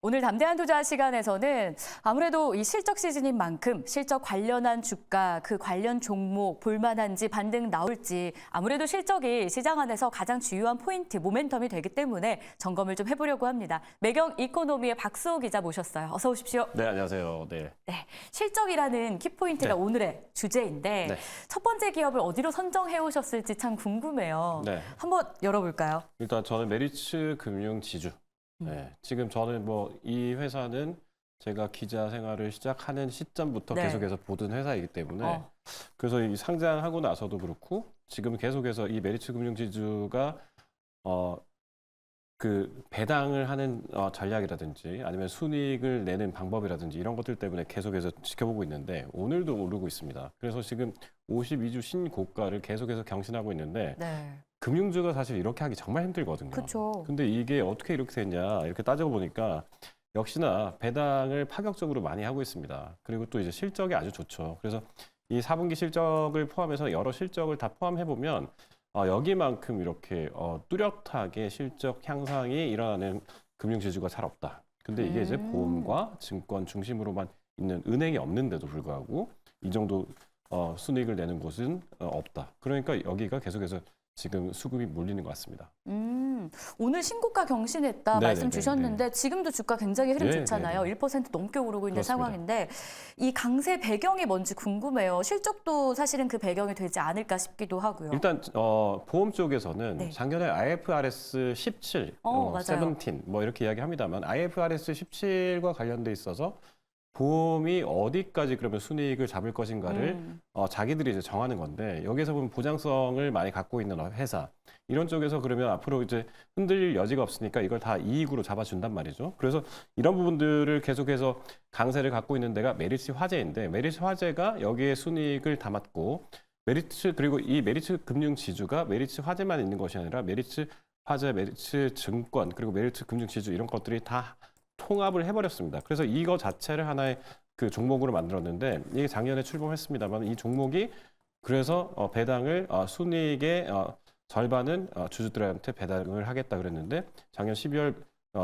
오늘 담대한 투자 시간에서는 아무래도 이 실적 시즌인 만큼 실적 관련한 주가, 그 관련 종목 볼만한지 반등 나올지 아무래도 실적이 시장 안에서 가장 주요한 포인트, 모멘텀이 되기 때문에 점검을 좀 해보려고 합니다. 매경 이코노미의 박수호 기자 모셨어요. 어서 오십시오. 네, 안녕하세요. 네. 실적이라는 키포인트가 네. 오늘의 주제인데 네. 첫 번째 기업을 어디로 선정해 오셨을지 참 궁금해요. 네. 한번 열어볼까요? 일단 저는 메리츠 금융지주. 네. 지금 저는 이 회사는 제가 기자 생활을 시작하는 시점부터 네. 계속해서 보던 회사이기 때문에 그래서 이 상장하고 나서도 그렇고 지금 계속해서 이 메리츠 금융지주가 그 배당을 하는 전략이라든지 아니면 순이익을 내는 방법이라든지 이런 것들 때문에 계속해서 지켜보고 있는데 오늘도 오르고 있습니다. 그래서 지금 52주 신고가를 계속해서 경신하고 있는데 네. 금융주가 사실 이렇게 하기 정말 힘들거든요. 그렇죠. 근데 이게 어떻게 이렇게 됐냐 이렇게 따져보니까 역시나 배당을 파격적으로 많이 하고 있습니다. 그리고 또 이제 실적이 아주 좋죠. 그래서 이 4분기 실적을 포함해서 여러 실적을 다 포함해보면 여기만큼 이렇게 뚜렷하게 실적 향상이 일어나는 금융지주가 잘 없다. 근데 이게 이제 보험과 증권 중심으로만 있는 은행이 없는데도 불구하고 이 정도 순이익을 내는 곳은 없다. 그러니까 여기가 계속해서 지금 수급이 몰리는 것 같습니다. 오늘 신고가 경신했다 네네네네. 말씀 주셨는데 지금도 주가 굉장히 흐름 네네네. 좋잖아요. 1% 넘게 오르고 있는 그렇습니다. 상황인데 이 강세 배경이 뭔지 궁금해요. 실적도 사실은 그 배경이 되지 않을까 싶기도 하고요. 일단 보험 쪽에서는 네. 작년에 IFRS 17, 맞아요. 17 이렇게 이야기합니다만 IFRS 17과 관련돼 있어서 보험이 어디까지 그러면 순이익을 잡을 것인가를 자기들이 이제 정하는 건데 여기서 보면 보장성을 많이 갖고 있는 회사 이런 쪽에서 그러면 앞으로 이제 흔들릴 여지가 없으니까 이걸 다 이익으로 잡아준단 말이죠. 그래서 이런 부분들을 계속해서 강세를 갖고 있는 데가 메리츠 화재인데 메리츠 화재가 여기에 순이익을 담았고 메리츠 그리고 이 메리츠 금융지주가 메리츠 화재만 있는 것이 아니라 메리츠 화재, 메리츠 증권 그리고 메리츠 금융지주 이런 것들이 다 통합을 해버렸습니다. 그래서 이거 자체를 하나의 그 종목으로 만들었는데 이게 작년에 출범했습니다만 이 종목이 그래서 배당을 순이익의 절반은 주주들한테 배당을 하겠다 그랬는데 작년 12월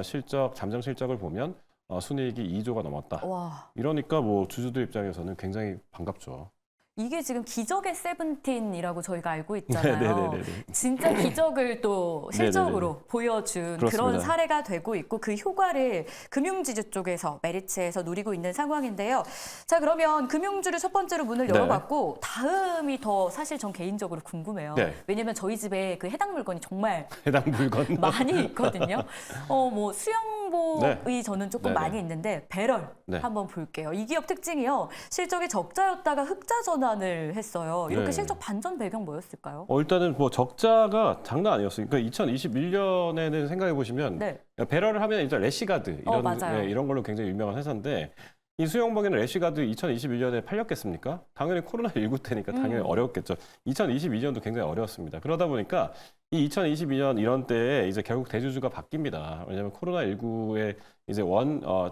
실적 잠정 실적을 보면 순이익이 2조가 넘었다. 와. 이러니까 뭐 주주들 입장에서는 굉장히 반갑죠. 이게 지금 기적의 세븐틴이라고 저희가 알고 있잖아요. 네네네네. 진짜 기적을 또 실적으로 보여준 그런 그렇습니다. 사례가 되고 있고 그 효과를 금융지주 쪽에서 메리츠에서 누리고 있는 상황인데요. 자, 그러면 금융주를 첫 번째로 문을 네. 열어봤고 다음이 더 사실 전 개인적으로 궁금해요. 네. 왜냐면 저희 집에 그 해당 물건이 정말 해당 물건 많이 있거든요. 뭐 수영복이 네. 저는 조금 네네. 많이 있는데 배럴 네. 한번 볼게요. 이 기업 특징이요. 실적이 적자였다가 흑자 전환을 했어요. 이렇게 네. 실적 반전 배경 뭐였을까요? 일단은 뭐 적자가 장난 아니었어요. 그러니까 2021년에는 생각해 보시면 네. 배럴을 하면 일단 래시가드 이런 맞아요. 이런 걸로 굉장히 유명한 회사인데 이 수영복에는 래시가드 2021년에 팔렸겠습니까? 당연히 코로나19 때니까 당연히 어려웠겠죠. 2022년도 굉장히 어려웠습니다. 그러다 보니까 이 2022년 이런 때에 이제 결국 대주주가 바뀝니다. 왜냐하면 코로나19에 이제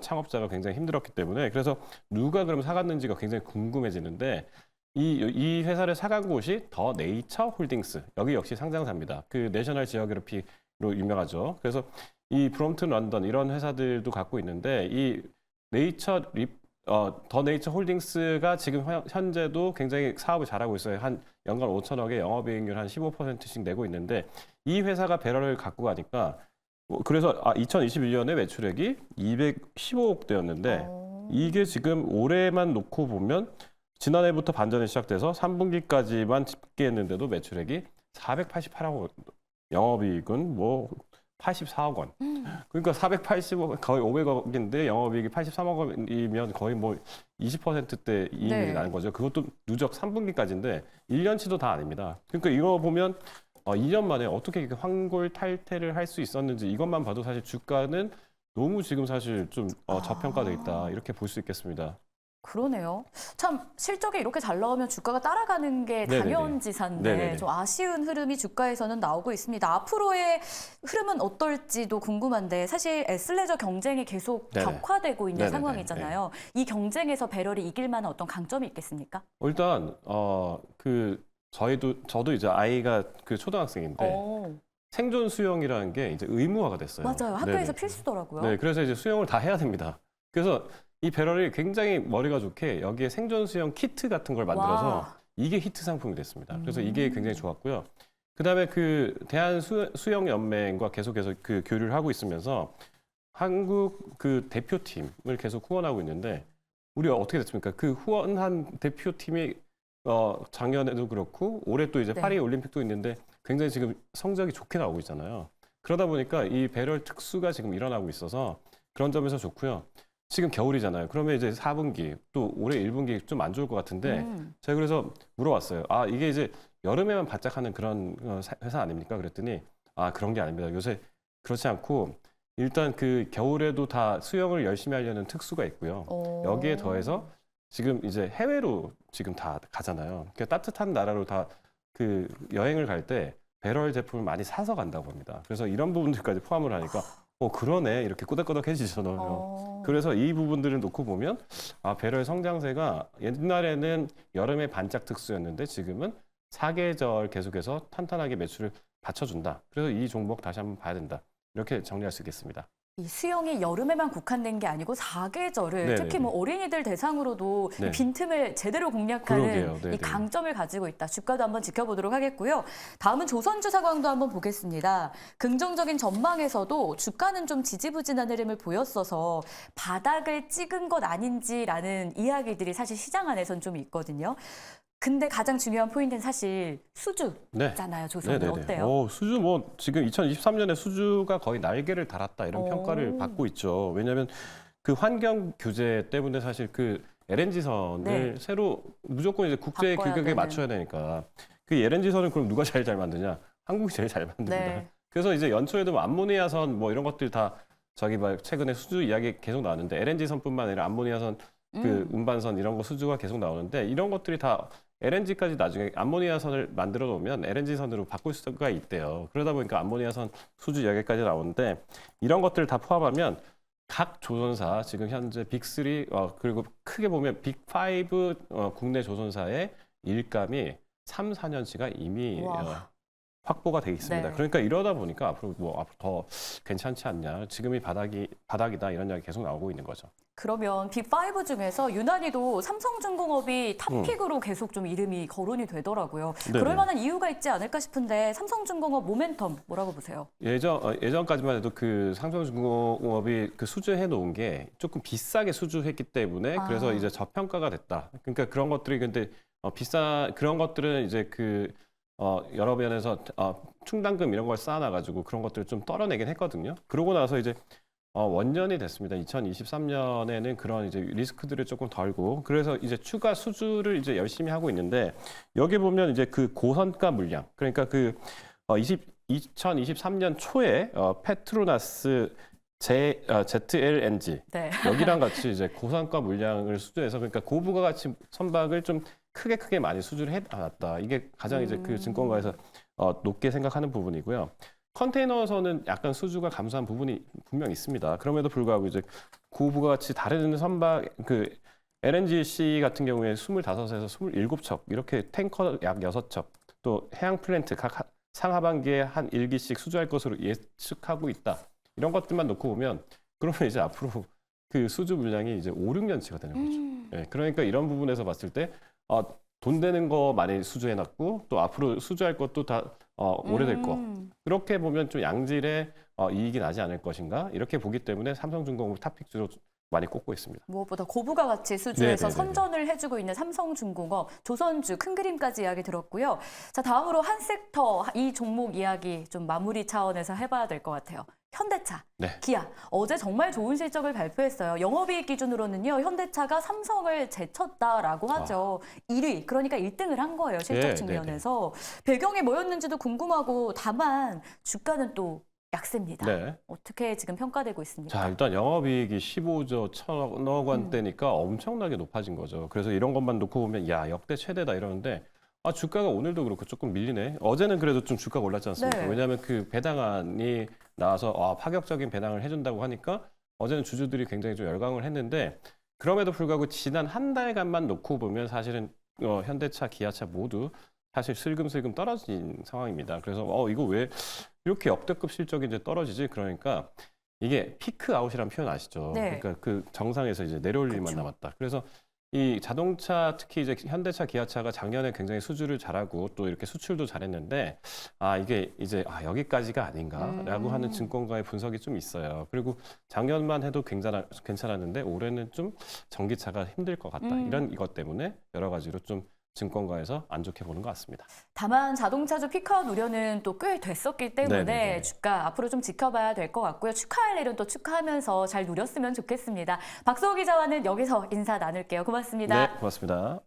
창업자가 굉장히 힘들었기 때문에 그래서 누가 그럼 사갔는지가 굉장히 궁금해지는데 이 회사를 사간 곳이 더 네이처 홀딩스 여기 역시 상장사입니다. 그 내셔널 지오그래피로 유명하죠. 그래서 이 브롬튼 런던 이런 회사들도 갖고 있는데 이 더 네이처 홀딩스가 지금 현재도 굉장히 사업을 잘하고 있어요. 한 연간 5천억에 영업이익률 한 15%씩 내고 있는데 이 회사가 배럴을 갖고 가니까 그래서 2021년에 매출액이 215억대였는데 이게 지금 올해만 놓고 보면 지난해부터 반전이 시작돼서 3분기까지만 집계했는데도 매출액이 488억 원, 영업이익은 뭐 84억 원. 그러니까 480억, 거의 500억인데 영업이익이 83억 원이면 거의 뭐 20%대 이익이 네. 나는 거죠. 그것도 누적 3분기까지인데 1년치도 다 아닙니다. 그러니까 이거 보면 2년 만에 어떻게 이렇게 환골탈태를 할 수 있었는지 이것만 봐도 사실 주가는 너무 지금 사실 좀 저평가돼 있다 이렇게 볼 수 있겠습니다. 그러네요. 참 실적이 이렇게 잘 나오면 주가가 따라가는 게 네네네. 당연지사인데 네네네. 좀 아쉬운 흐름이 주가에서는 나오고 있습니다. 앞으로의 흐름은 어떨지도 궁금한데 사실 S레저 경쟁이 계속 네네. 격화되고 있는 네네네. 상황이잖아요. 이 경쟁에서 배럴이 이길 만한 어떤 강점이 있겠습니까? 일단 저도 이제 아이가 그 초등학생인데 생존 수영이라는 게 이제 의무화가 됐어요. 맞아요. 학교에서 네네. 필수더라고요. 네, 그래서 이제 수영을 다 해야 됩니다. 그래서 이 배럴이 굉장히 머리가 좋게 여기에 생존 수영 키트 같은 걸 만들어서 와. 이게 히트 상품이 됐습니다. 그래서 이게 굉장히 좋았고요. 그다음에 그 대한 수영 연맹과 계속해서 그 교류를 하고 있으면서 한국 그 대표팀을 계속 후원하고 있는데 우리가 어떻게 됐습니까? 그 후원한 대표팀이 작년에도 그렇고 올해 또 이제 네. 파리 올림픽도 있는데 굉장히 지금 성적이 좋게 나오고 있잖아요. 그러다 보니까 이 배럴 특수가 지금 일어나고 있어서 그런 점에서 좋고요. 지금 겨울이잖아요. 그러면 이제 4분기 또 올해 1분기 좀 안 좋을 것 같은데 제가 그래서 물어봤어요. 아, 이게 이제 여름에만 바짝하는 그런 회사 아닙니까? 그랬더니 아, 그런 게 아닙니다. 요새 그렇지 않고 일단 그 겨울에도 다 수영을 열심히 하려는 특수가 있고요. 여기에 더해서 지금 이제 해외로 지금 다 가잖아요. 그러니까 따뜻한 나라로 다 그 여행을 갈 때 배럴 제품을 많이 사서 간다고 합니다. 그래서 이런 부분들까지 포함을 하니까 그러네. 이렇게 꾸덕꾸덕해지잖아요. 그래서 이 부분들을 놓고 보면 아, 배럴 성장세가 옛날에는 여름에 반짝 특수였는데 지금은 사계절 계속해서 탄탄하게 매출을 받쳐준다. 그래서 이 종목 다시 한번 봐야 된다. 이렇게 정리할 수 있겠습니다. 이 수영이 여름에만 국한된 게 아니고 사계절을 네네네. 특히 뭐 어린이들 대상으로도 네. 이 빈틈을 제대로 공략하는 그러게요. 네네. 이 강점을 가지고 있다. 주가도 한번 지켜보도록 하겠고요. 다음은 조선주 상황도 한번 보겠습니다. 긍정적인 전망에서도 주가는 좀 지지부진한 흐름을 보였어서 바닥을 찍은 것 아닌지라는 이야기들이 사실 시장 안에선 좀 있거든요. 근데 가장 중요한 포인트는 사실 수주잖아요. 조선은 네네네. 어때요? 수주 뭐 지금 2023년에 수주가 거의 날개를 달았다 이런 평가를 받고 있죠. 왜냐하면 그 환경 규제 때문에 사실 그 LNG선을 네. 새로 무조건 이제 국제 바꿔야 규격에 되는. 맞춰야 되니까 그 LNG선은 그럼 누가 제일 잘 만드냐? 한국이 제일 잘 만듭니다. 네. 그래서 이제 연초에도 뭐 암모니아선 뭐 이런 것들 다 저기 막 최근에 수주 이야기 계속 나왔는데 LNG선뿐만 아니라 암모니아선 그 운반선 이런 거 수주가 계속 나오는데 이런 것들이 다 LNG까지 나중에 암모니아선을 만들어 놓으면 LNG선으로 바꿀 수가 있대요. 그러다 보니까 암모니아선 수주 이야기까지 나오는데 이런 것들을 다 포함하면 각 조선사 지금 현재 빅3 그리고 크게 보면 빅5 국내 조선사의 일감이 3, 4년치가 이미 확보가 돼 있습니다. 네. 그러니까 이러다 보니까 앞으로 더 괜찮지 않냐. 지금이 바닥이다 이런 이야기 계속 나오고 있는 거죠. 그러면 빅5 중에서 유난히도 삼성중공업이 탑픽으로 계속 좀 이름이 거론이 되더라고요. 네네. 그럴 만한 이유가 있지 않을까 싶은데 삼성중공업 모멘텀 뭐라고 보세요? 예전까지만 해도 그 삼성중공업이 그 수주해 놓은 게 조금 비싸게 수주했기 때문에 그래서 이제 저평가가 됐다. 그러니까 그런 것들이 근데 그런 것들은 이제 그 여러 면에서 충당금 이런 걸 쌓아놔가지고 그런 것들을 좀 떨어내긴 했거든요. 그러고 나서 이제 원년이 됐습니다. 2023년에는 그런 이제 리스크들을 조금 덜고 그래서 이제 추가 수주를 이제 열심히 하고 있는데 여기 보면 이제 그 고선가 물량 그러니까 그 2023년 초에 페트로나스 ZLNG 네. 여기랑 같이 이제 고선가 물량을 수주해서 그러니까 고부가 가치 선박을 좀 크게 많이 수주를 해놨다. 이게 가장 이제 그 증권가에서 높게 생각하는 부분이고요. 컨테이너선은 약간 수주가 감소한 부분이 분명 있습니다. 그럼에도 불구하고 이제 고부가 가치 다른 선박 그 LNGC 같은 경우에 25에서 27척 이렇게 탱커 약 6척 또 해양 플랜트 각 상하반기에 한 1기씩 수주할 것으로 예측하고 있다. 이런 것들만 놓고 보면 그러면 이제 앞으로 그 수주 물량이 이제 5, 6년치가 되는 거죠. 네, 그러니까 이런 부분에서 봤을 때 돈 되는 거 많이 수주해놨고 또 앞으로 수주할 것도 다 오래될 거. 그렇게 보면 좀 양질의 이익이 나지 않을 것인가 이렇게 보기 때문에 삼성중공업 탑픽주로 많이 꼽고 있습니다. 무엇보다 고부가 가치 수주에서 네네네네. 선전을 해주고 있는 삼성중공업, 조선주 큰 그림까지 이야기 들었고요. 자, 다음으로 한 섹터 이 종목 이야기 좀 마무리 차원에서 해봐야 될 것 같아요. 현대차, 네. 기아. 어제 정말 좋은 실적을 발표했어요. 영업이익 기준으로는요. 현대차가 삼성을 제쳤다라고 하죠. 1위, 그러니까 1등을 한 거예요. 실적 네, 측면에서. 배경이 뭐였는지도 궁금하고 다만 주가는 또 약세입니다. 네. 어떻게 지금 평가되고 있습니까? 자, 일단 영업이익이 15조 1천억 원대니까 엄청나게 높아진 거죠. 그래서 이런 것만 놓고 보면 야, 역대 최대다 이러는데 주가가 오늘도 그렇고 조금 밀리네. 어제는 그래도 좀 주가가 올랐지 않습니까? 네. 왜냐하면 그 배당안이 나와서 파격적인 배당을 해준다고 하니까 어제는 주주들이 굉장히 좀 열광을 했는데 그럼에도 불구하고 지난 한 달간만 놓고 보면 사실은 현대차, 기아차 모두 사실 슬금슬금 떨어진 상황입니다. 그래서 이거 왜 이렇게 역대급 실적이 이제 떨어지지? 그러니까 이게 피크 아웃이라는 표현 아시죠? 네. 그러니까 그 정상에서 이제 내려올 일만 그쵸. 남았다. 그래서 이 자동차 특히 이제 현대차, 기아차가 작년에 굉장히 수주를 잘하고 또 이렇게 수출도 잘했는데 이게 이제 여기까지가 아닌가라고 하는 증권가의 분석이 좀 있어요. 그리고 작년만 해도 괜찮았는데 올해는 좀 전기차가 힘들 것 같다. 이런 이것 때문에 여러 가지로 좀 증권가에서 안 좋게 보는 것 같습니다. 다만 자동차주 피크아웃 우려는 또 꽤 됐었기 때문에 네네네. 주가 앞으로 좀 지켜봐야 될 것 같고요. 축하할 일은 또 축하하면서 잘 누렸으면 좋겠습니다. 박수호 기자와는 여기서 인사 나눌게요. 고맙습니다. 네, 고맙습니다.